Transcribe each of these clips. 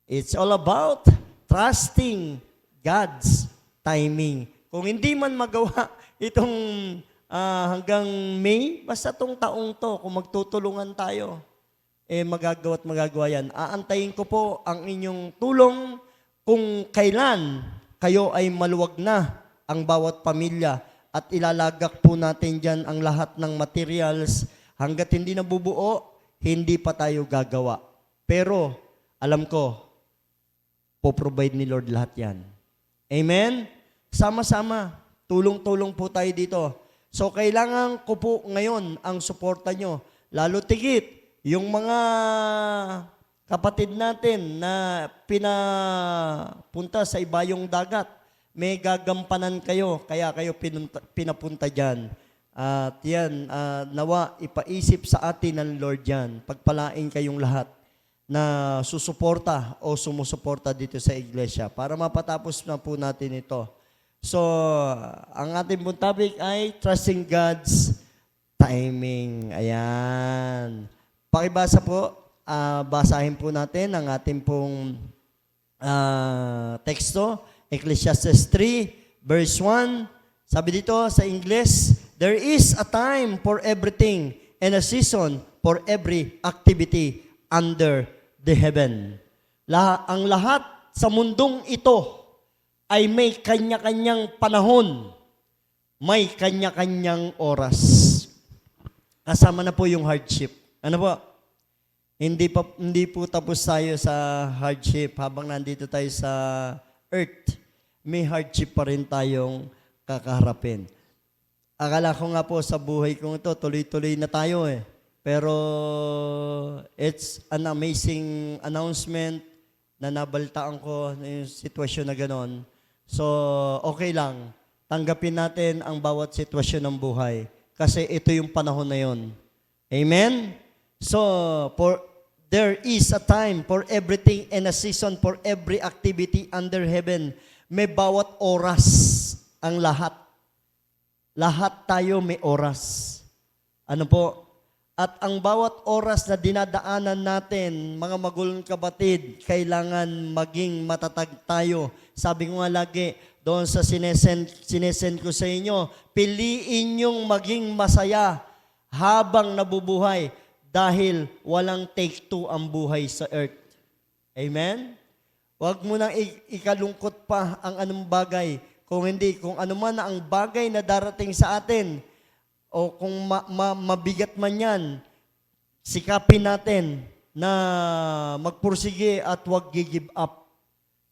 It's all about trusting God's timing. Kung hindi man magawa itong hanggang May, basta tong taong to, kung magtutulungan tayo, magagawa at magagawa yan. Aantayin ko po ang inyong tulong kung kailan kayo ay maluwag na ang bawat pamilya at ilalagak po natin dyan ang lahat ng materials. Hanggat hindi nabubuo, hindi pa tayo gagawa. Pero, alam ko, po-provide ni Lord lahat yan. Amen? Sama-sama, tulong-tulong po tayo dito. So, kailangan ko po ngayon ang suporta nyo. Lalo tigit, yung mga kapatid natin na pinapunta sa ibayong dagat, may gagampanan kayo, kaya kayo pinapunta dyan. At yan, nawa, ipaisip sa atin ng Lord yan. Pagpalain kayong lahat na susuporta o sumusuporta dito sa iglesia para mapatapos na po natin ito. So, ang ating pong topic ay Trusting God's Timing. Ayan. Pakibasa po, basahin po natin ang ating pong teksto. Ecclesiastes 3, verse 1. Sabi dito sa English, there is a time for everything and a season for every activity under the heaven. Ang lahat sa mundong ito ay may kanya-kanyang panahon, may kanya-kanyang oras. Kasama na po yung hardship. Ano po? Hindi po tapos tayo sa hardship habang nandito tayo sa earth. May hardship pa rin tayong kakaharapin. Akala ko nga po sa buhay kong ito, tuloy-tuloy na tayo eh. Pero it's an amazing announcement na nabaltaan ko na yung sitwasyon na ganon. So, okay lang. Tanggapin natin ang bawat sitwasyon ng buhay. Kasi ito yung panahon na yon. Amen? So, there is a time for everything and a season for every activity under heaven. May bawat oras ang lahat. Lahat tayo may oras. Ano po? At ang bawat oras na dinadaanan natin, mga magulong kapatid, kailangan maging matatag tayo. Sabi ko nga lagi, doon sa sinesend ko sa inyo, piliin yung maging masaya habang nabubuhay dahil walang take two ang buhay sa earth. Amen? Huwag mo nang ikalungkot pa ang anong bagay. Kung hindi, kung ano man ang bagay na darating sa atin, o kung mabigat man yan, sikapin natin na magpursige at huwag give up.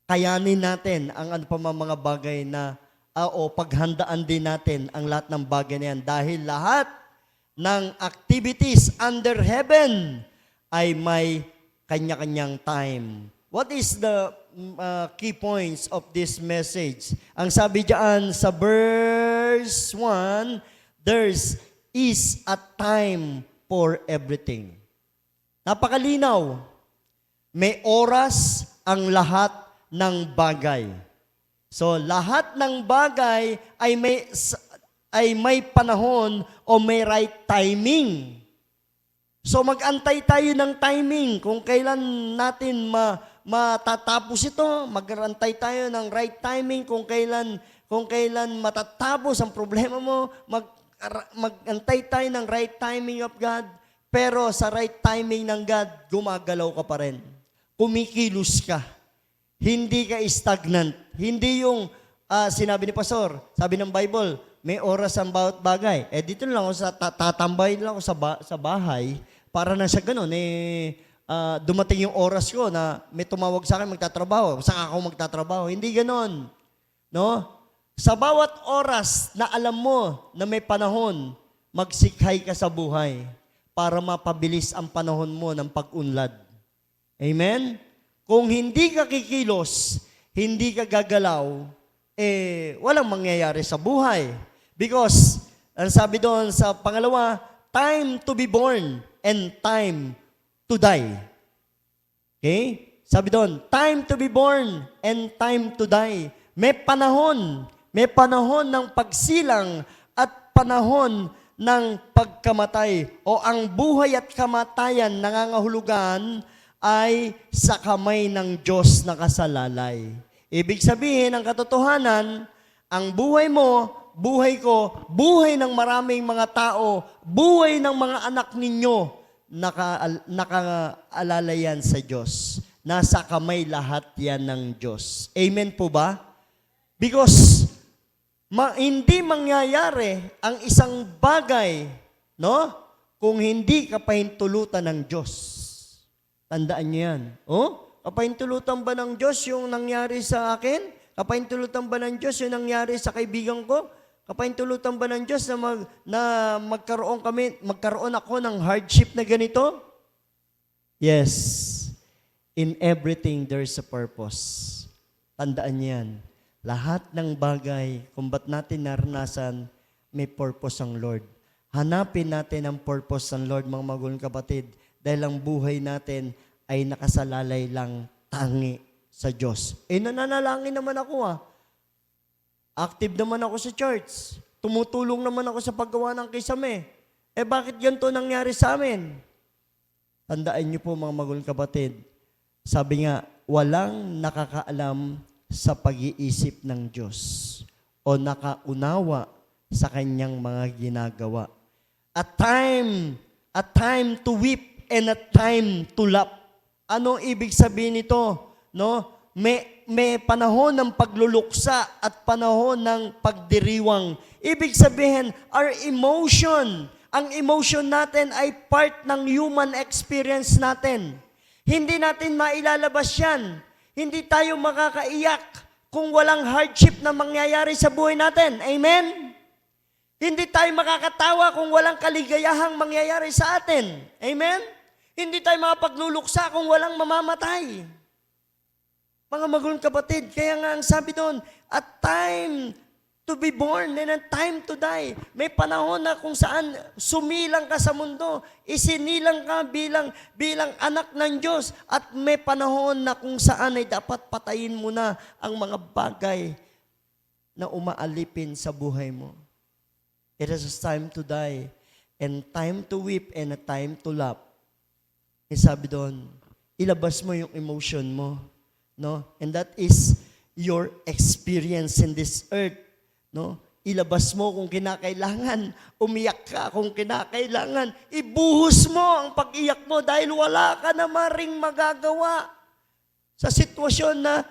Kayanin natin ang ano pa mga bagay na, o paghandaan din natin ang lahat ng bagay na yan. Dahil lahat ng activities under heaven ay may kanya-kanyang time. What is the key points of this message? Ang sabi diyan sa verse 1, there is a time for everything. Napakalinaw. May oras ang lahat ng bagay. So, lahat ng bagay ay may panahon o may right timing. So, mag-antay tayo ng timing kung kailan natin matatapos ito. Mag-antay tayo ng right timing kung kailan matatapos ang problema mo. Mag-antay tayo ng right timing of God, pero sa right timing ng God, gumagalaw ka pa rin. Kumikilos ka. Hindi ka stagnant. Hindi yung sinabi ni Pastor, sabi ng Bible, may oras ang bawat bagay. Dito lang ako tatambay lang ako sa bahay para na sa ganun, dumating yung oras ko na may tumawag sa akin magtatrabaho. Saan ako magtatrabaho? Hindi ganon. No? Sa bawat oras na alam mo na may panahon, magsikhay ka sa buhay para mapabilis ang panahon mo ng pag-unlad. Amen? Kung hindi ka kikilos, hindi ka gagalaw, walang mangyayari sa buhay. Because, ang sabi doon sa pangalawa, time to be born and time to die. Okay? Sabi doon, time to be born and time to die. May panahon ng pagsilang at panahon ng pagkamatay o ang buhay at kamatayan nangangahulugan ay sa kamay ng Diyos nakasalalay. Ibig sabihin, ang katotohanan, ang buhay mo, buhay ko, buhay ng maraming mga tao, buhay ng mga anak ninyo, nakaalala yan sa Diyos. Nasa kamay lahat yan ng Diyos. Amen po ba? Because hindi mangyayari ang isang bagay, no? Kung hindi kapahintulutan ng Diyos. Tandaan niyo yan. Oh? Kapahintulutan ba ng Diyos yung nangyari sa akin? Kapahintulutan ba ng Diyos yung nangyari sa kaibigan ko? Kapahintulutan ba ng Diyos na magkaroon ako ng hardship na ganito? Yes. In everything, there's a purpose. Tandaan niyo yan. Lahat ng bagay, kung ba't natin naranasan, may purpose ang Lord. Hanapin natin ang purpose ng Lord, mga magulang kapatid, dahil ang buhay natin ay nakasalalay lang tangi sa Diyos. Nananalangin naman ako Active naman ako sa church. Tumutulong naman ako sa paggawa ng kisame. Bakit ganito nangyari sa amin? Tandaan niyo po mga magulang kapatid, sabi nga, walang nakakaalam sa pag-iisip ng Diyos o nakaunawa sa kanyang mga ginagawa. A time to weep and a time to laugh. Ano ibig sabihin nito? No? May panahon ng pagluluksa at panahon ng pagdiriwang. Ibig sabihin, our emotion, ang emotion natin ay part ng human experience natin. Hindi natin mailalabas yan. Hindi tayo makakaiyak kung walang hardship na mangyayari sa buhay natin. Amen? Hindi tayo makakatawa kung walang kaligayahang mangyayari sa atin. Amen? Hindi tayo makapagluluksa kung walang mamamatay. Mga magulang kapatid, kaya nga ang sabi doon, a time to be born and a time to die. May panahon na kung saan sumilang ka sa mundo, isinilang ka bilang anak ng Diyos, at may panahon na kung saan ay dapat patayin mo na ang mga bagay na umaalipin sa buhay mo. It is a time to die and time to weep and a time to laugh. Sabi doon, ilabas mo yung emotion mo. No? And that is your experience in this earth. No? Ilabas mo kung kinakailangan. Umiyak ka kung kinakailangan. Ibuhos mo ang pag-iyak mo dahil wala ka na maring magagawa sa sitwasyon na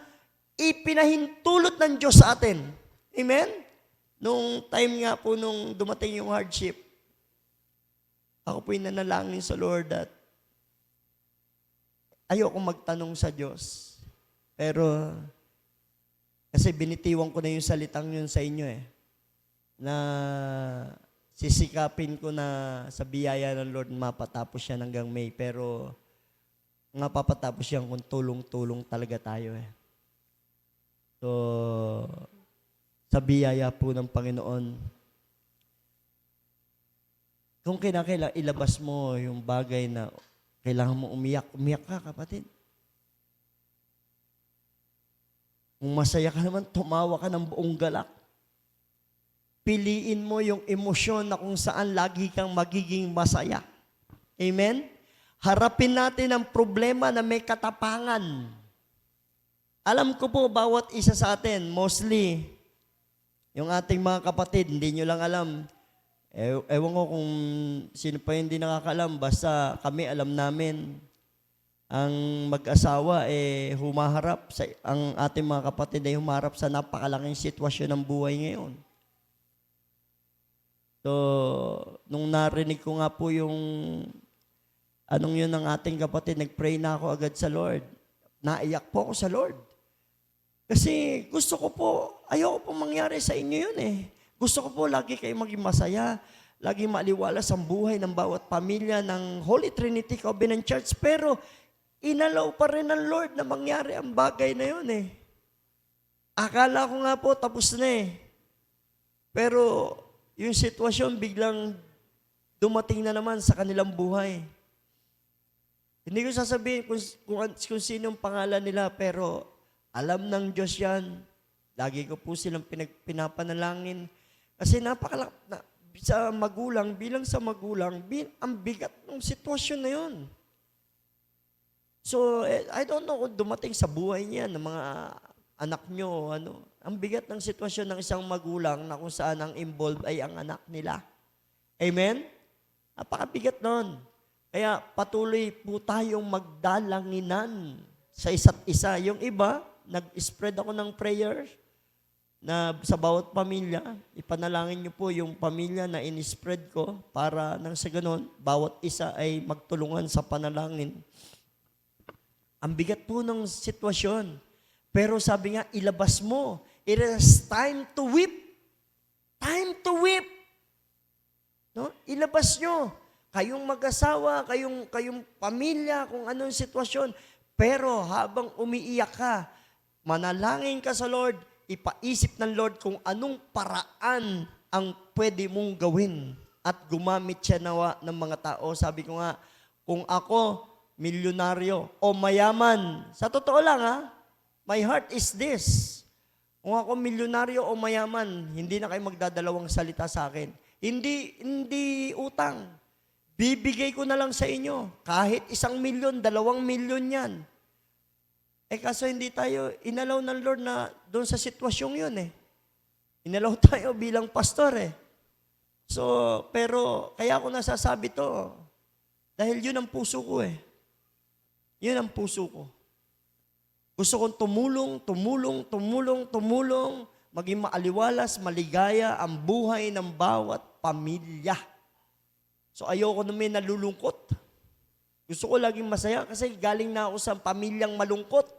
ipinahintulot ng Diyos sa atin. Amen? Nung time nga po nung dumating yung hardship, ako po'y nanalangin sa Lord at ayoko magtanong sa Diyos. Pero, kasi binitiwan ko na yung salitang yun sa inyo na sisikapin ko na sa biyaya ng Lord mapatapos yan hanggang May. Pero, nga papatapos yan kung tulong-tulong talaga tayo So, sa biyaya po ng Panginoon, kung kinakailangan, ilabas mo yung bagay na kailangan mo umiyak ka, kapatid. Kung masaya ka naman, tumawa ka ng buong galak. Piliin mo yung emosyon na kung saan lagi kang magiging masaya. Amen? Harapin natin ang problema na may katapangan. Alam ko po, bawat isa sa atin, mostly, yung ating mga kapatid, hindi nyo lang alam. Ewan ko kung sino pa hindi nakakalam, basta kami alam namin, ang mag-asawa humaharap, ang ating mga kapatid ay humaharap sa napakalaking sitwasyon ng buhay ngayon. So, nung narinig ko nga po yung yun ng ating kapatid, nag-pray na ako agad sa Lord. Naiyak po ako sa Lord. Kasi gusto ko po, ayoko po mangyari sa inyo yun Gusto ko po lagi kayo maging masaya, lagi maliwalas ang buhay ng bawat pamilya ng Holy Trinity Covenant Church. Pero, inalaw pa rin ng Lord na mangyari ang bagay na yun Akala ko nga po tapos na Pero, yung sitwasyon biglang dumating na naman sa kanilang buhay. Hindi ko sasabihin kung sinong pangalan nila, pero alam ng Diyos yan. Lagi ko po silang pinapanalangin. Kasi bilang sa magulang, ang bigat ng sitwasyon na yun. So, I don't know kung dumating sa buhay niya ng mga anak nyo, ang bigat ng sitwasyon ng isang magulang na kung saan ang involved ay ang anak nila. Amen? Napakabigat nun. Kaya patuloy po tayong magdalanginan sa isa't isa. Yung iba, nag-spread ako ng prayer na sa bawat pamilya, ipanalangin niyo po yung pamilya na in-spread ko para nang sa ganun, bawat isa ay magtulungan sa panalangin. Ang bigat po ng sitwasyon. Pero sabi nga, ilabas mo. It is time to weep. Time to weep. No? Ilabas nyo. Kayong mag-asawa, kayong pamilya, kung anong sitwasyon. Pero habang umiiyak ka, manalangin ka sa Lord, ipaisip ng Lord kung anong paraan ang pwede mong gawin at gumamit siya nawa ng mga tao. Sabi ko nga, kung ako, milyonaryo o mayaman, sa totoo lang my heart is this. Kung ako milyonaryo o mayaman, hindi na kayo magdadalawang salita sa akin. Hindi utang. Bibigay ko na lang sa inyo. Kahit 1 milyon, 2 milyon yan. Kaso hindi tayo inalaw ng Lord na doon sa sitwasyong yun Inalaw tayo bilang pastor So, pero kaya ako nasasabi to, dahil yun ang puso ko Yun ang puso ko. Gusto kong tumulong, maging maaliwalas, maligaya ang buhay ng bawat pamilya. So ayoko naman nalulungkot. Gusto ko laging masaya kasi galing na ako sa pamilyang malungkot.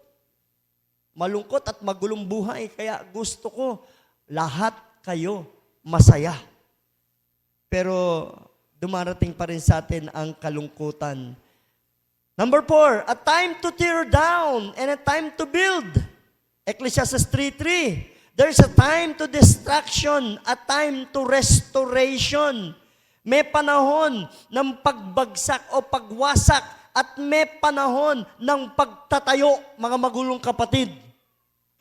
Malungkot at magulong buhay. Kaya gusto ko lahat kayo masaya. Pero dumarating pa rin sa atin ang kalungkutan. Number 4, a time to tear down and a time to build. Ecclesiastes 3:3. There's a time to destruction, a time to restoration. May panahon ng pagbagsak o pagwasak at may panahon ng pagtatayo, mga magulong kapatid.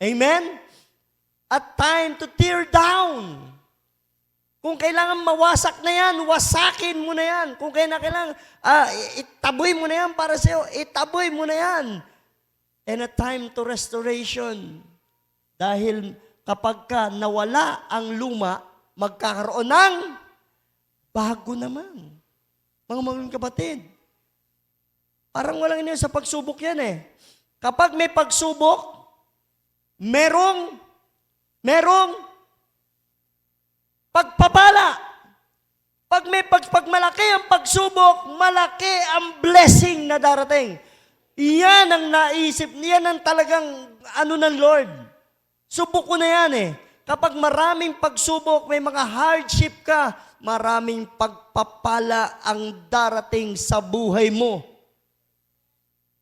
Amen? A time to tear down. Kung kailangan mawasak na yan, wasakin mo na yan. Kung kailangan, itaboy mo na yan para sa'yo, itaboy mo na yan. And a time to restoration. Dahil kapag ka nawala ang luma, magkakaroon ng bago naman. Mga mga kapatid, parang walang ina sa pagsubok yan Kapag may pagsubok, merong pagpapala. Pag malaki ang pagsubok, malaki ang blessing na darating. Iyan ang naisip, iyan ang talagang ng Lord. Subok ko na yan Kapag maraming pagsubok, may mga hardship ka, maraming pagpapala ang darating sa buhay mo.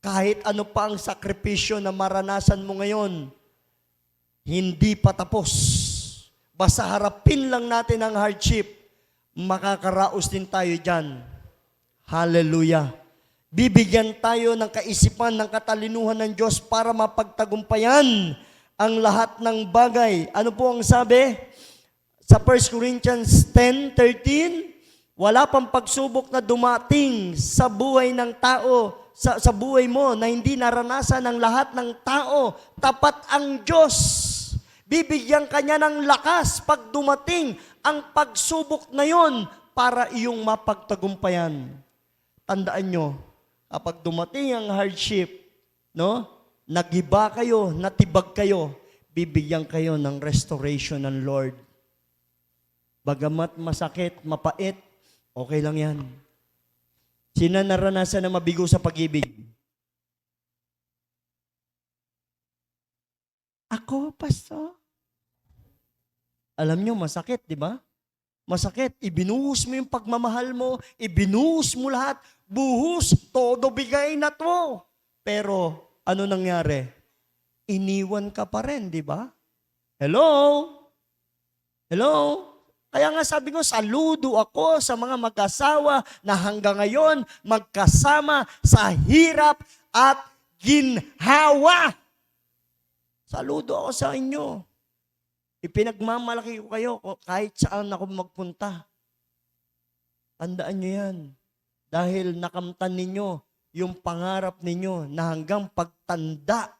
Kahit ano pa ang sakripisyo na maranasan mo ngayon, hindi pa tapos. Basta harapin lang natin ang hardship, makakaraos din tayo dyan. Hallelujah. Bibigyan tayo ng kaisipan, ng katalinuhan ng Diyos para mapagtagumpayan ang lahat ng bagay. Ano po ang sabi? Sa 1 Corinthians 10:13, wala pang pagsubok na dumating sa buhay ng tao, sa buhay mo na hindi naranasan ng lahat ng tao. Tapat ang Diyos. Bibigyan ka niya ng lakas pag dumating ang pagsubok na yon para iyong mapagtagumpayan. Tandaan nyo, kapag dumating ang hardship, nagiba kayo, natibag kayo, bibigyan kayo ng restoration ng Lord. Bagamat masakit, mapait, okay lang yan. Sino naranasan na mabigo sa pag-ibig? Ako, pastor. Alam nyo, masakit, di ba? Masakit. Ibinuhos mo yung pagmamahal mo, ibinuhos mo lahat, buhos, todo bigay na to. Pero, ano nangyari? Iniwan ka pa rin, di ba? Hello? Hello? Kaya nga sabi ko, saludo ako sa mga mag-asawa na hanggang ngayon magkasama sa hirap at ginhawa. Saludo ako sa inyo. Ipinagmamalaki ko kayo kahit saan ako magpunta. Tandaan nyo yan. Dahil nakamtan ninyo yung pangarap ninyo na hanggang pagtanda,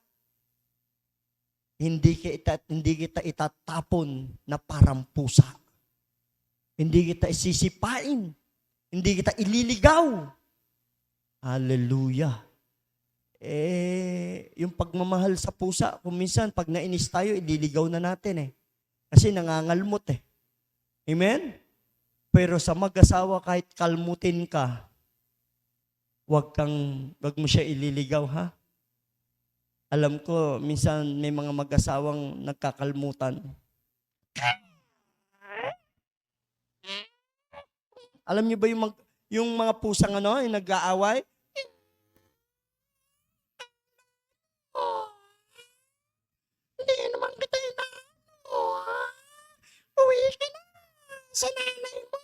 hindi kita itatapon na parang pusa. Hindi kita isisipain. Hindi kita ililigaw. Hallelujah. Yung pagmamahal sa pusa, kung minsan pag nainis tayo, ililigaw na natin Kasi nangangalmot Amen? Pero sa mag-asawa, kahit kalmutin ka, wag mo siya ililigaw, ha? Alam ko, minsan may mga mag-asawang nagkakalmutan. Alam niyo ba yung mga pusang yung nag-aaway? Hindi naman kita uwi ka na sa nanay mo.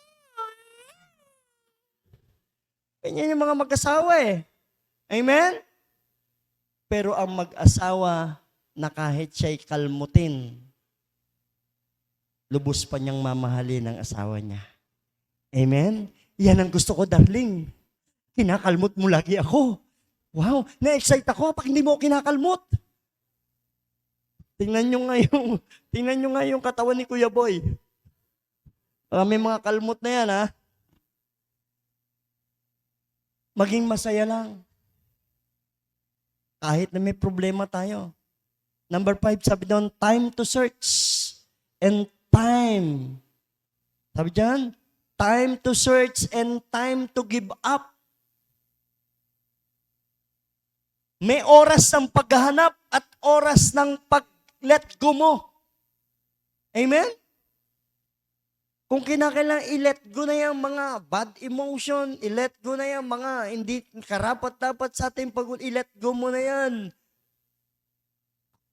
Ganyan yung mga mag-asawa Amen? Pero ang mag-asawa na kahit siya'y kalmutin, lubos pa niyang mamahalin ang asawa niya. Amen? Yan ang gusto ko, darling. Kinakalmot mo lagi ako. Wow, na-excite ako pag hindi mo kinakalmot. Tingnan nyo nga yung katawan ni Kuya Boy. May mga kalmot na yan, ha? Maging masaya lang. Kahit na may problema tayo. Number 5, sabi doon, time to search and time. Sabi dyan, time to search and time to give up. May oras ng paghahanap at oras ng pag-let go mo. Amen? Kung kinakailangan i-let go na yung mga bad emotion, i-let go na yung mga hindi karapat-dapat sa ating i-let go mo na yan.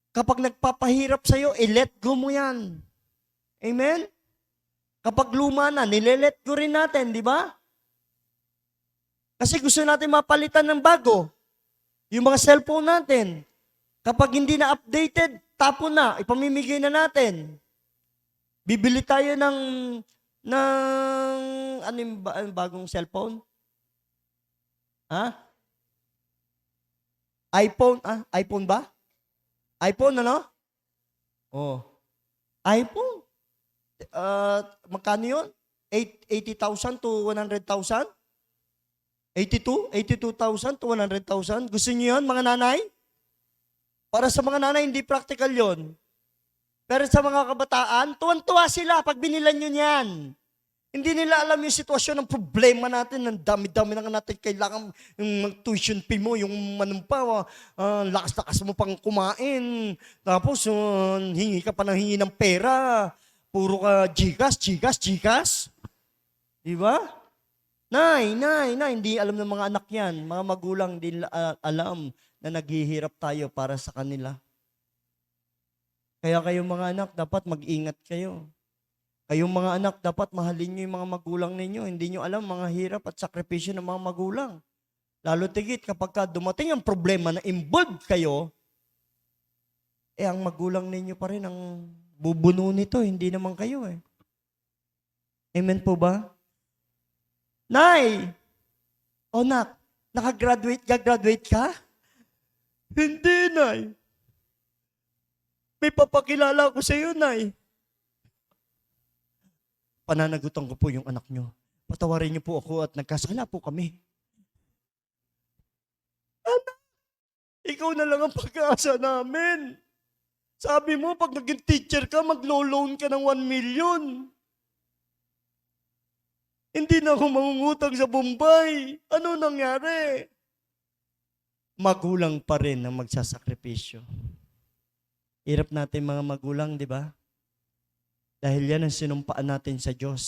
Kapag nagpapahirap sa'yo, i-let go mo yan. Amen? Kapag luma na, nile-let go rin natin, di ba? Kasi gusto natin mapalitan ng bago. Yung mga cellphone natin, kapag hindi na updated, tapon na, ipamimigay na natin. Bibili tayo ng ano yung bagong cellphone? Ha? iPhone? iPhone ba? iPhone, ano? Oh. iPhone. Magkano yun? 80,000 to 100,000? 82,000 to 100,000? Gusto niyo yun, mga nanay? Para sa mga nanay, hindi practical yon. Pero sa mga kabataan, tuwan-tuwa sila pag binilan nyo niyan. Hindi nila alam yung sitwasyon ng problema natin, ng dami-dami na natin kailangan yung tuition fee mo, yung manumpa, lakas-lakas mo pang kumain. Tapos, hingi ka pa ng hingi ng pera. Puro ka Gcash. Di ba? Nay, hindi alam ng mga anak yan. Mga magulang, hindi alam na naghihirap tayo para sa kanila. Kaya kayong mga anak, dapat mag-ingat kayo. Kayong mga anak, dapat mahalin nyo yung mga magulang ninyo. Hindi nyo alam mga hirap at sakripisyo ng mga magulang. Lalo tigit kapag dumating ang problema na involved kayo, ang magulang ninyo pa rin ang bubuno nito, hindi naman kayo Amen po ba? Nay! O nak, gagraduate ka? Hindi, Nay. May papakilala ko sa iyo, Nay. Pananagutan ko po yung anak nyo. Patawarin niyo po ako at nagkasala po kami. Anak, ikaw na lang ang pag-asa namin. Sabi mo, pag naging teacher ka, maglo-loan ka ng 1 million. Hindi na ako mangungutang sa Bombay. Ano nangyari? Magulang pa rin ang magsasakripisyo. Hirap natin mga magulang, di ba? Dahil yan ang sinumpaan natin sa Diyos.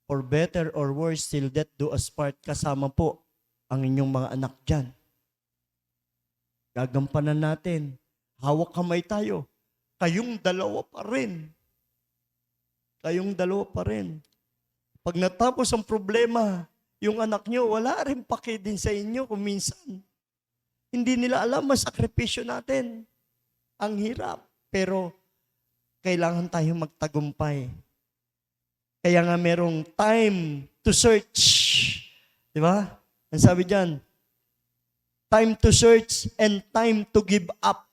For better or worse, till death do us part. Kasama po ang inyong mga anak dyan. Gagampanan natin. Hawak kamay tayo. Kayong dalawa pa rin. Pag natapos ang problema, yung anak nyo, wala rin paki din sa inyo kung minsan. Hindi nila alam, masakripisyo natin. Ang hirap. Pero, kailangan tayong magtagumpay. Kaya nga merong time to search. Di ba? Ang sabi dyan, time to search, and time to give up.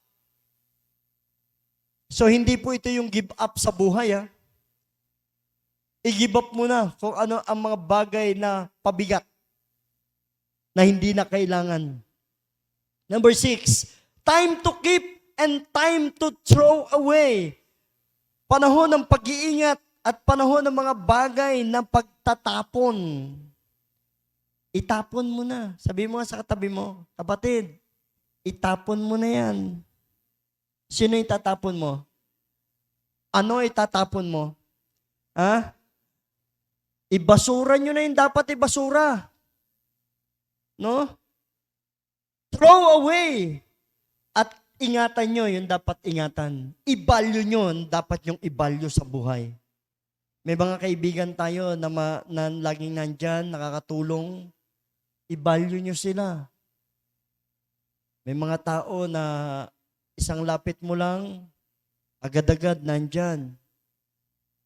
So hindi po ito yung give up sa buhay. I-give up mo na kung ano ang mga bagay na pabigat na hindi na kailangan. Number 6, time to keep and time to throw away. Panahon ng pag-iingat at panahon ng mga bagay na pagtatapon. Itapon mo na. Sabi mo sa katabi mo, kapatid, itapon mo na yan. Sino itatapon mo? Ano itatapon mo? Ibasura nyo na yung dapat ibasura. No? Throw away. At ingatan nyo yung dapat ingatan. I-value nyo yung dapat yung i-value sa buhay. May mga kaibigan tayo na laging nandyan, nakakatulong. I-value nyo sila. May mga tao na isang lapit mo lang, agad-agad nandyan.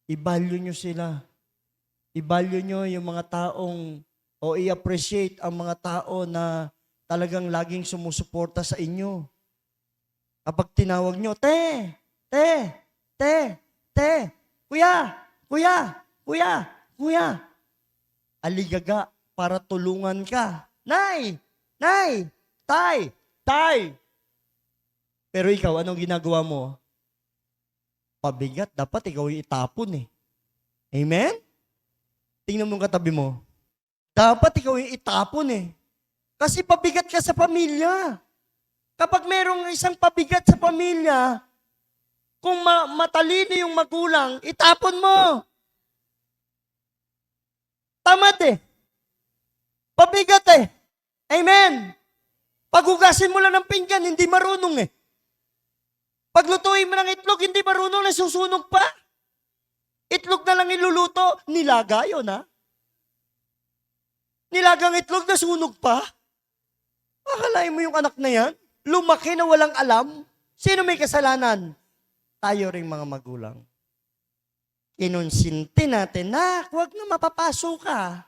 I-value nyo sila. I-value nyo yung mga taong o i-appreciate ang mga tao na talagang laging sumusuporta sa inyo. Kapag tinawag nyo, te, kuya, aligaga para tulungan ka. Nay, tay. Pero ikaw, anong ginagawa mo? Pabigat, dapat ikaw yung itapon eh. Amen? Tingnan mo yung katabi mo. Dapat ikaw yung itapon eh. Kasi pabigat ka sa pamilya. Kapag merong isang pabigat sa pamilya, kung matalino yung magulang, itapon mo. Tamad eh. Pabigat eh. Amen. Paghugasin mo lang ng pinggan, hindi marunong eh. Paglutuin mo ng itlog, hindi marunong, nasusunog pa. Itlog na lang iluluto, nilaga yun ha. Nilagang itlog, nasunog pa. Akalain mo yung anak na yan? Lumaki na walang alam? Sino may kasalanan? Tayo ring mga magulang. Kinonsinti natin, nak, huwag na mapapasok ka.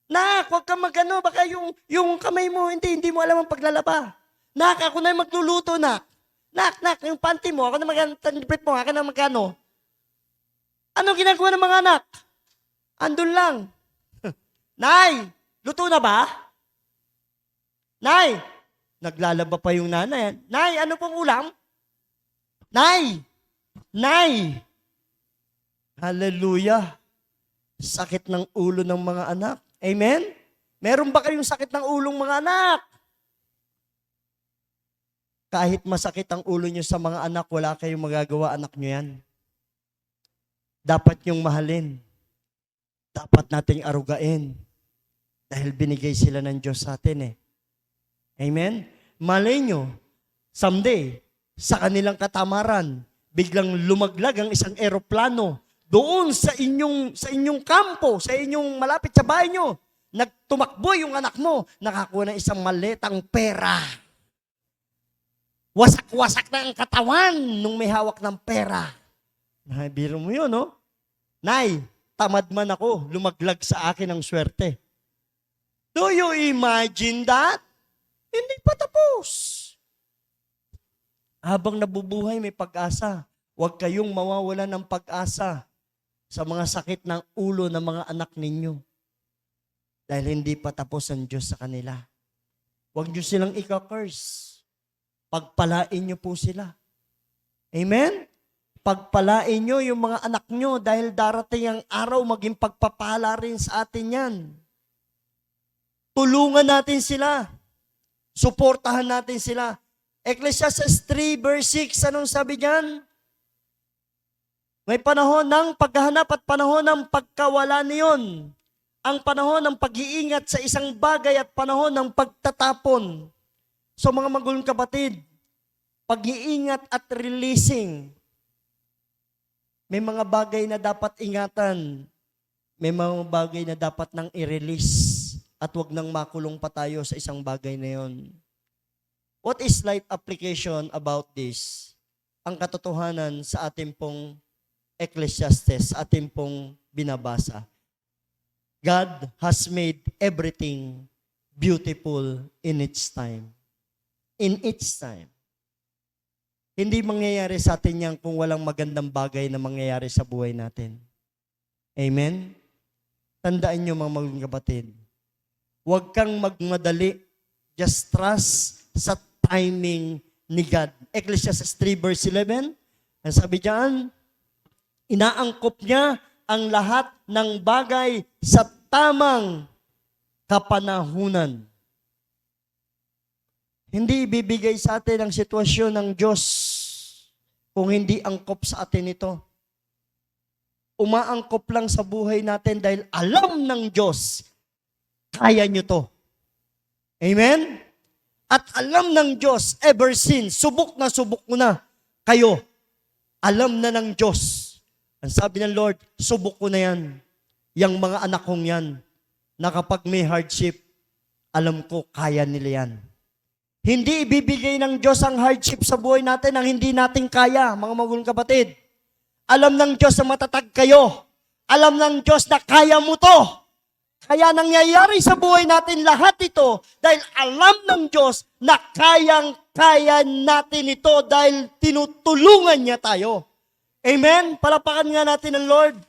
Nak, huwag ka magano, baka yung kamay mo, hindi mo alam ang paglalaba. Nak, ako na yung magluluto, nak. Nak, yung panty mo, ako na magtanipit mo, ako na magano. Anong ginagawa ng mga anak? Andun lang. Nay, luto na ba? Nay, naglalaba pa yung nanay. Nay, ano pong ulam? Nay! Hallelujah. Sakit ng ulo ng mga anak. Amen? Meron ba kayong sakit ng ulong mga anak? Kahit masakit ang ulo nyo sa mga anak, wala kayong magagawa, anak nyo yan. Dapat nyong mahalin. Dapat nating arugain. Dahil binigay sila ng Diyos sa atin eh. Amen? Malay nyo, someday, sa kanilang katamaran, biglang lumaglag ang isang eroplano doon sa inyong kampo, sa inyong malapit sa bahay nyo. Nagtumakbo yung anak mo, nakakuha ng isang maletang pera. Wasak-wasak na ang katawan nung may hawak ng pera. Biro mo yun, no? Nay, tamad man ako, lumaglag sa akin ang swerte. Do you imagine that? Hindi pa tapos. Habang nabubuhay, may pag-asa. Huwag kayong mawawala ng pag-asa sa mga sakit ng ulo ng mga anak ninyo. Dahil hindi pa tapos ang Diyos sa kanila. Huwag nyo silang ika-curse. Pagpalain nyo po sila. Amen? Pagpalain nyo yung mga anak nyo dahil darating ang araw, maging pagpapala rin sa atin yan. Tulungan natin sila. Suportahan natin sila. Ecclesiastes 3 verse 6, anong sabi diyan? May panahon ng paghahanap at panahon ng pagkawala niyon. Ang panahon ng pag-iingat sa isang bagay at panahon ng pagtatapon. So mga magulong kapatid, pag-iingat at releasing. May mga bagay na dapat ingatan. May mga bagay na dapat nang i-release. At wag nang makulong pa tayo sa isang bagay na yon. What is light application about this? Ang katotohanan sa ating pong Ecclesiastes, ating pong binabasa. God has made everything beautiful in its time. in each time. Hindi mangyayari sa atin yan kung walang magandang bagay na mangyayari sa buhay natin. Amen? Tandaan nyo mga maging kapatid, huwag kang magmadali. Just trust sa timing ni God. Ecclesiastes 3 verse 11, ang sabi diyan, inaangkop niya ang lahat ng bagay sa tamang kapanahunan. Hindi ibibigay sa atin ang sitwasyon ng Diyos kung hindi angkop sa atin ito. Umaangkop lang sa buhay natin dahil alam ng Diyos, kaya nyo to. Amen? At alam ng Diyos, ever since, subok mo na kayo. Alam na ng Diyos. Ang sabi ng Lord, subok ko na yan. Yang mga anak kong yan, na kapag may hardship, alam ko, kaya nila yan. Hindi ibibigay ng Diyos ang hardship sa buhay natin ang hindi natin kaya, mga magulang kapatid. Alam ng Diyos na matatag kayo. Alam ng Diyos na kaya mo to. Kaya nangyayari sa buhay natin lahat ito dahil alam ng Diyos na kayang-kaya natin ito dahil tinutulungan niya tayo. Amen? Palapakan nga natin ang Lord.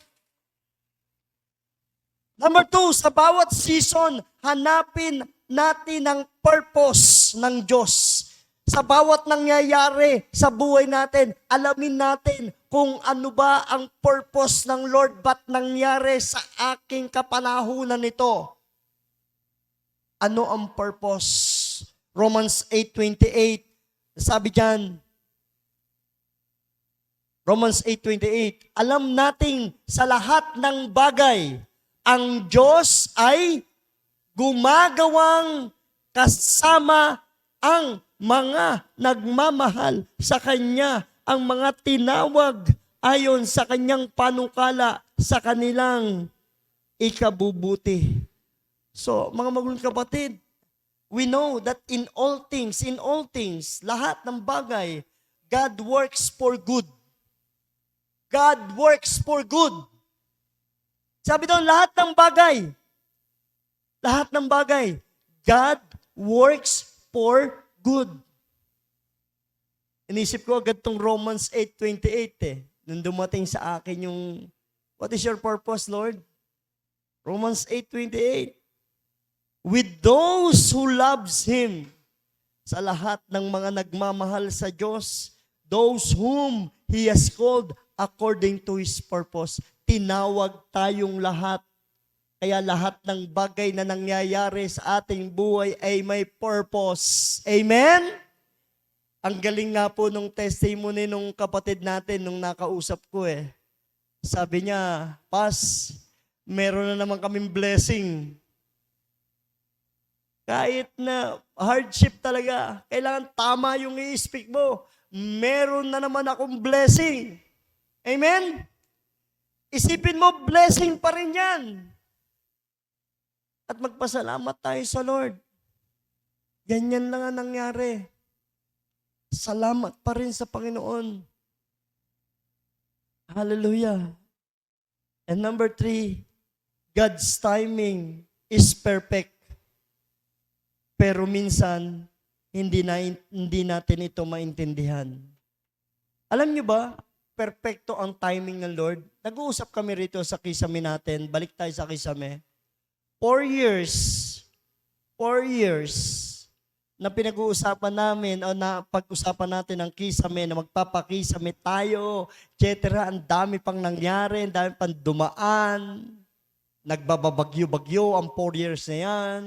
Number 2, sa bawat season, hanapin natin ang purpose ng Diyos. Sa bawat nangyayari sa buhay natin, alamin natin kung ano ba ang purpose ng Lord, ba't nangyari sa aking kapanahunan nito. Ano ang purpose? Romans 8:28, sabi diyan, Romans 8:28, alam nating sa lahat ng bagay, ang Diyos ay gumagawang kasama ang mga nagmamahal sa Kanya, ang mga tinawag ayon sa Kanyang panukala sa kanilang ikabubuti. So, mga magulang kapatid, we know that in all things, lahat ng bagay, God works for good. God works for good. Sabi doon, lahat ng bagay, God works for good. Inisip ko agad tong Romans 8:28 nung dumating sa akin yung, what is your purpose, Lord? Romans 8:28. With those who loves Him, sa lahat ng mga nagmamahal sa Diyos, those whom He has called according to His purpose. Tinawag tayong lahat. Kaya lahat ng bagay na nangyayari sa ating buhay ay may purpose. Amen? Ang galing nga po nung testimony nung kapatid natin nung nakausap ko eh. Sabi niya, Pas, meron na naman kaming blessing. Kahit na hardship talaga, kailangan tama yung i-speak mo. Meron na naman akong blessing. Amen? Isipin mo, blessing pa rin yan. At magpasalamat tayo sa Lord. Ganyan lang ang nangyari. Salamat pa rin sa Panginoon. Hallelujah. And number 3, God's timing is perfect. Pero minsan, hindi natin ito maintindihan. Alam niyo ba, perfecto ang timing ng Lord? Nag-uusap kami rito sa kisame natin. Balik tayo sa kisame. 4 years na pinag-uusapan namin o na pag-usapan natin ang kisame na magpapakisame tayo, etc. Ang dami pang nangyari, ang dami pang dumaan. Nagbababagyo-bagyo ang 4 years na yan.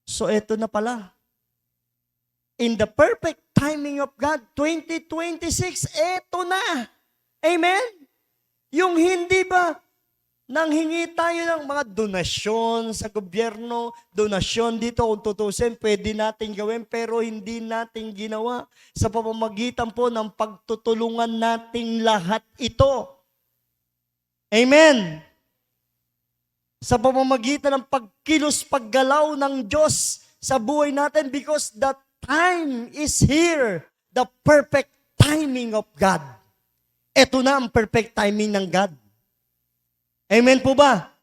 So eto na pala. In the perfect timing of God, 2026, eto na. Amen? Yung hindi ba nanghingi tayo ng mga donasyon sa gobyerno, donasyon dito kung tutusin, pwede natin gawin, pero hindi natin ginawa sa pamamagitan po ng pagtutulungan nating lahat ito. Amen? Sa pamamagitan ng pagkilos, paggalaw ng Diyos sa buhay natin because the time is here, the perfect timing of God. Ito na ang perfect timing ng God. Amen po ba?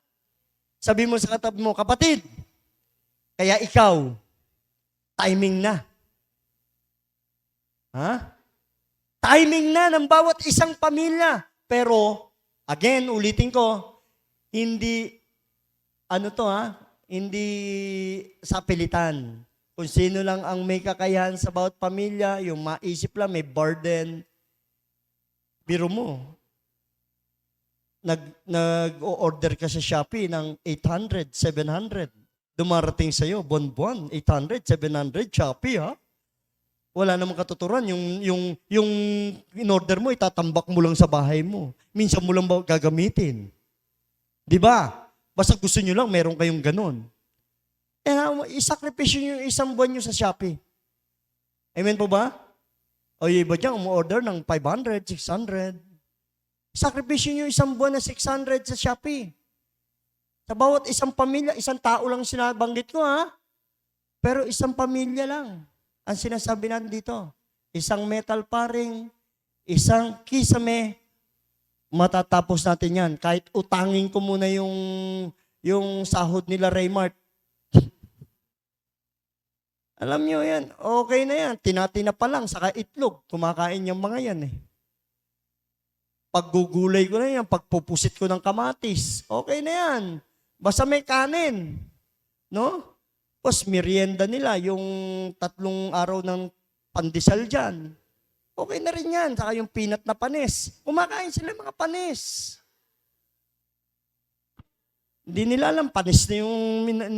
Sabi mo sa katabi mo, kapatid, kaya ikaw, Timing na. Ha? Timing na ng bawat isang pamilya. Pero, again, ulitin ko, hindi, hindi sa pilitan. Kung sino lang ang may kakayahan sa bawat pamilya, yung maisip lang, may burden, biro mo. Nag-order ka sa Shopee ng 800, 700. Dumarating sa'yo, buwan-buwan, 800, 700, Shopee, ha? Wala namang katuturan. Yung in-order mo, itatambak mo lang sa bahay mo. Minsan mo lang gagamitin. Di ba? Basta gusto nyo lang, meron kayong ganun. Isakripisyo nyo yung isang buwan nyo sa Shopee. Amen po ba? O yung iba dyan, umu-order ng 500, 600. Sakripisyo nyo isang buwan na 600 sa Shopee. Sa bawat isang pamilya, isang tao lang sinabanggit ko, ha? Pero isang pamilya lang ang sinasabi natin dito. Isang metal paring, isang kisame, matatapos natin yan. Kahit utangin ko muna yung sahod nila Raymart. Alam nyo yan, okay na yan. Tinatina pa lang, saka itlog. Kumakain yung mga yan eh. Paggugulay ko na yan, pagpupusit ko ng kamatis, okay na yan. Basta may kanin. No? Tapos merienda nila, yung 3 araw ng pandesal dyan. Okay na rin yan. Saka yung peanut na panis. Kumakain sila mga panis. Hindi nila alam, panis na yung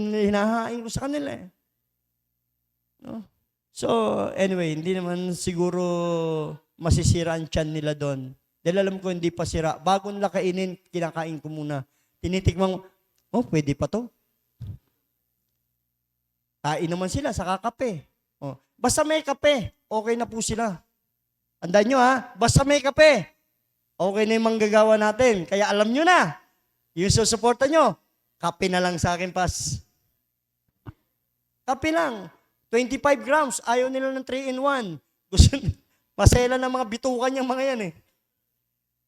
hinahain ko sa kanila eh. No? So, anyway, hindi naman siguro masisira ang tiyan nila doon. Dahil alam ko hindi pa sira. Bago nila kainin, kinakain ko muna. Tinitikman ko, pwede pa to. Kain naman sila sa kakape. Basta may kape, okay na po sila. Tandaan nyo ha, basta may kape, okay na yung manggagawa natin. Kaya alam nyo na, yung susuporta nyo, kape na lang sa akin, Pas. Kape lang. 25 grams, ayaw nila ng 3-in-1. Gusto, masela ng mga bitukan yung mga yan eh.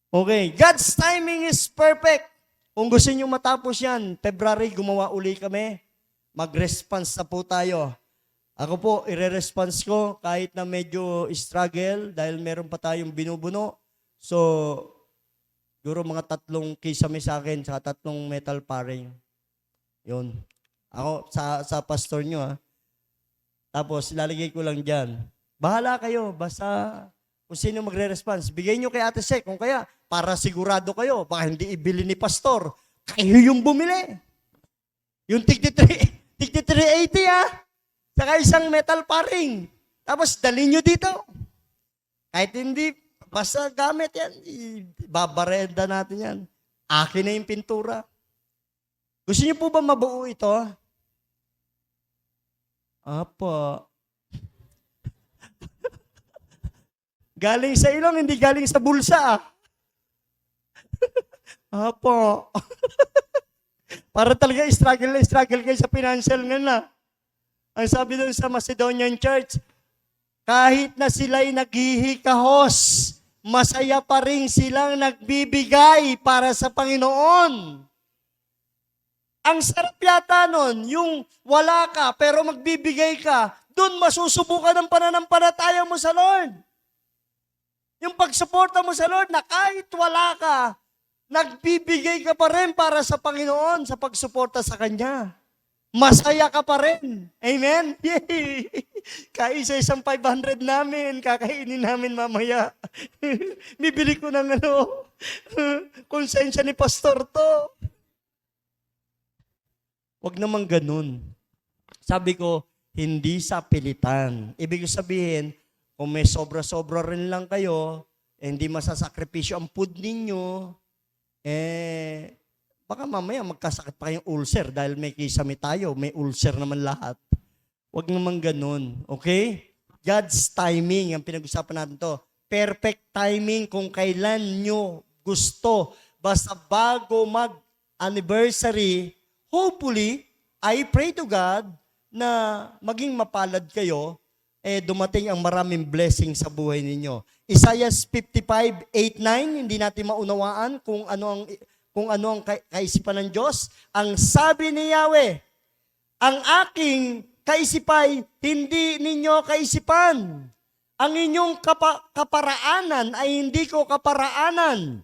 Okay, God's timing is perfect. Kung gusto nyo matapos yan, February, gumawa uli kami. Mag-response na po tayo. Ako po, ire-response ko kahit na medyo struggle dahil meron pa tayong binubuno. So, siguro mga 3 kisame sa akin, saka 3 metal paring. Yun. Ako, sa pastor nyo ha. Tapos, ilalagay ko lang dyan. Bahala kayo, basta kung sino magre-response. Bigay nyo kay Ate Sek. Kung kaya, para sigurado kayo, baka hindi ibili ni pastor. Kayo yung bumili. Yung tigti 380 ha. Saka isang metal paring. Tapos dali nyo dito. Kahit hindi, basta gamit yan. Babarenda natin yan. Akin na yung pintura. Gusto nyo po ba mabuo ito? Apa. Galing sa ilong, hindi galing sa bulsa. Apa. Para talaga struggle kayo sa financial nga na. Ang sabi doon sa Macedonian Church, kahit na sila'y naghihikahos, masaya pa rin silang nagbibigay para sa Panginoon. Ang sarap yata nun, yung wala ka pero magbibigay ka, doon masusubukan ang pananampalataya mo sa Lord. Yung pagsuporta mo sa Lord na kahit wala ka, nagbibigay ka pa rin para sa Panginoon sa pagsuporta sa Kanya. Masaya ka pa rin. Amen? Yay! Kaisa-isang 500 namin, kakainin namin mamaya. Bibili ko ng konsensya ni pastor to. Huwag naman ganun. Sabi ko, hindi sa pilitan. Ibig sabihin, kung may sobra-sobra rin lang kayo, hindi masasakripisyo ang food ninyo, baka mamaya magkasakit pa kayong ulcer dahil may kisame tayo, may ulcer naman lahat. Huwag naman ganun. Okay? God's timing, ang pinag-usapan natin to. Perfect timing kung kailan nyo gusto. Basta bago mag-anniversary, hopefully, I pray to God na maging mapalad kayo, dumating ang maraming blessing sa buhay ninyo. Isaiah 55:8-9, hindi natin maunawaan kung ano ang kaisipan ng Diyos. Ang sabi ni Yahweh, ang aking kaisipay, hindi ninyo kaisipan. Ang inyong kaparaanan ay hindi ko kaparaanan.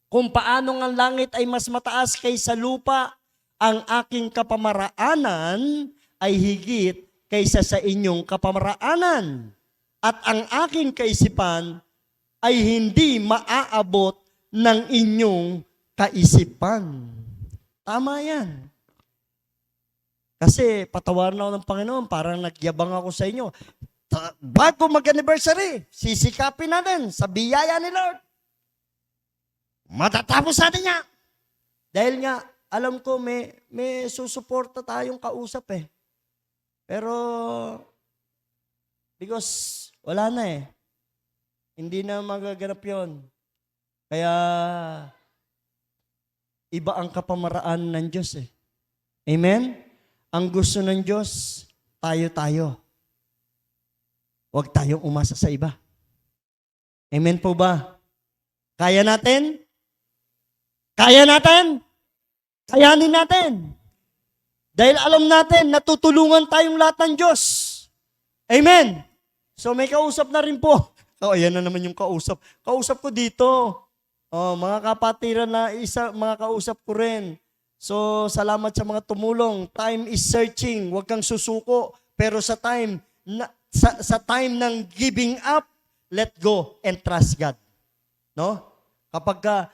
Kung paano ang langit ay mas mataas kaysa lupa, ang aking kapamaraanan ay higit kaysa sa inyong kapamaraanan. At ang aking kaisipan ay hindi maaabot ng inyong kaisipan. Tama yan. Kasi patawarin ako ng Panginoon, parang nagyabang ako sa inyo. Bago mag-anniversary, sisikapin natin sa biyaya ni Lord. Matatapos natin niya. Dahil nga, alam ko may susuporta tayong kausap eh. Pero, because wala na eh. Hindi na magaganap yon. Kaya, iba ang kapamaraan ng Diyos eh. Amen? Ang gusto ng Diyos, tayo-tayo. Huwag tayong umasa sa iba. Amen po ba? Kaya natin? Kaya natin? Kayanin natin. Dahil alam natin, natutulungan tayong lahat ng Diyos. Amen? So may kausap na rin po. Ayan na naman yung kausap. Kausap ko dito. Mga kapatiran na mga kausap ko rin. So, salamat sa mga tumulong. Time is searching. Huwag kang susuko. Pero sa time ng giving up, let go and trust God. No? Kapag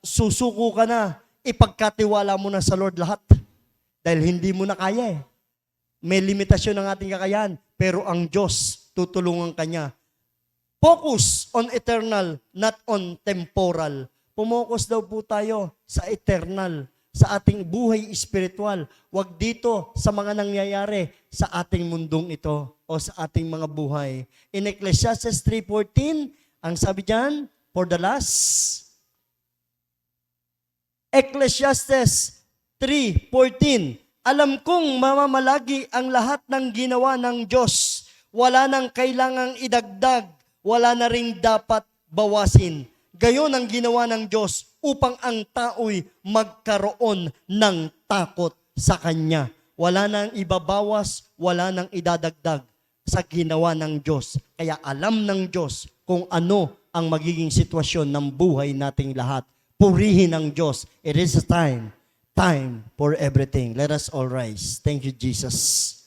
susuko ka na, ipagkatiwala mo na sa Lord lahat. Dahil hindi mo na kaya eh. May limitasyon ng ating kakayahan. Pero ang Diyos, tutulungan ka niya. Focus on eternal, not on temporal. Pumokus daw po tayo sa eternal, sa ating buhay espiritual. Huwag dito sa mga nangyayari sa ating mundong ito o sa ating mga buhay. In Ecclesiastes 3:14, ang sabi diyan, for the last, Ecclesiastes 3:14, alam kong mamamalagi ang lahat ng ginawa ng Diyos. Wala nang kailangang idagdag, wala na ring dapat bawasin. Gayon ang ginawa ng Diyos upang ang tao'y magkaroon ng takot sa Kanya. Wala nang ibabawas, wala nang idadagdag sa ginawa ng Diyos. Kaya alam ng Diyos kung ano ang magiging sitwasyon ng buhay nating lahat. Purihin ang Diyos. It is a time for everything. Let us all rise. Thank you, Jesus.